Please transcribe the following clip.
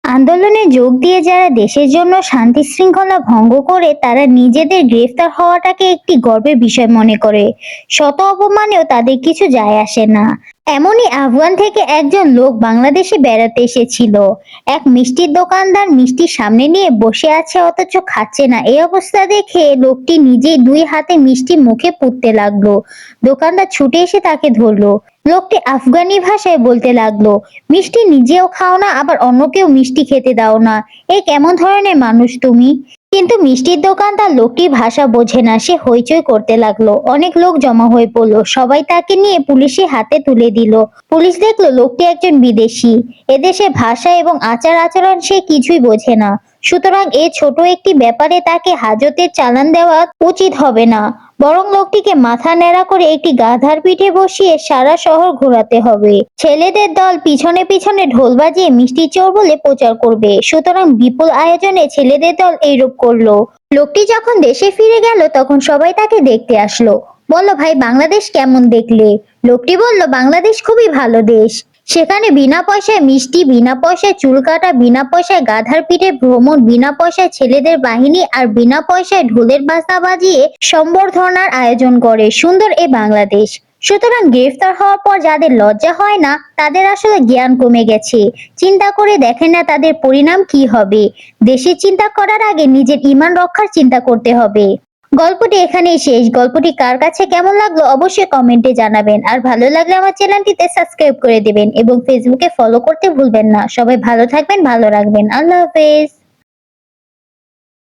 আন্দোলনে যোগ দিয়ে যারা দেশের জন্য শান্তি শৃঙ্খলা ভঙ্গ করে তারা নিজেদের গ্রেফতার হওয়াটাকে একটি গর্বের বিষয় মনে করে। শত অপমানেও তাদের কিছু যায় আসে না। এমনই আফগান থেকে একজন লোক বাংলাদেশে বেড়াতে এসেছিল। এক মিষ্টির দোকানদার মিষ্টি সামনে নিয়ে বসে আছে অথচ খাচ্ছে না। এই অবস্থা দেখে লোকটি নিজেই দুই হাতে মিষ্টি মুখে পুরতে লাগলো। দোকানদার ছুটে এসে তাকে ধরলো। লোকটি আফগানি ভাষায় বলতে লাগলো, মিষ্টি নিজেও খাও না, আবার অন্যকেও মিষ্টি খেতে দাও না। এ কেমন ধরনের মানুষ তুমি? কিন্তু মিষ্টির দোকানদার লোকটির ভাষা বোঝে না। সে হইচই করতে লাগলো। অনেক লোক জমা হয়ে পড়লো। সবাই তাকে নিয়ে পুলিশের হাতে তুলে দিল। পুলিশ দেখলো লোকটি একজন বিদেশি। এদেশে ভাষা এবং আচার আচরণ সে কিছুই বোঝে না। সুতরাং এ ছোট একটি ব্যাপারে তাকে হাজতের চালান দেওয়া উচিত হবে না, বরং লোকটিকে মাথা ন্যাড়া করে একটি গাধার পিঠে বসিয়ে সারা শহর ঘোরাতে হবে। ছেলেদের দল পিছনে পিছনে ঢোল বাজিয়ে মিষ্টি চোর বলে প্রচার করবে। সুতরাং বিপুল আয়োজনে ছেলেদের দল এইরূপ করলো। লোকটি যখন দেশে ফিরে গেল তখন সবাই তাকে দেখতে আসলো। বলল, ভাই বাংলাদেশ কেমন দেখলে? লোকটি বলল, বাংলাদেশ খুবই ভালো দেশ। সেখানে বিনা পয়সায় মিষ্টি, বিনা পয়সায় চুল কাটা, বিনা পয়সায় গাধার পিঠে ভ্রমণ, বিনা পয়সায় ছেলেদের বাহিনী, আর বিনা পয়সায় ঢোলের বাজনা বাজিয়ে সম্বর্ধনার আয়োজন করে। সুন্দর এ বাংলাদেশ। সুতরাং গ্রেফতার হওয়ার পর যাদের লজ্জা হয় না তাদের আসলে জ্ঞান কমে গেছে। চিন্তা করে দেখেন না তাদের পরিণাম কি হবে। দেশের চিন্তা করার আগে নিজের ঈমান রক্ষার চিন্তা করতে হবে। গল্পটি এখানেই শেষ। গল্পটি কার কাছে কেমন লাগলো অবশ্যই কমেন্টে জানাবেন। আর ভালো লাগলে আমার চ্যানেলটিতে সাবস্ক্রাইব করে দিবেন এবং ফেসবুকে ফলো করতে ভুলবেন না। সবাই ভালো থাকবেন, ভালো রাখবেন। আল্লাহ হাফেজ।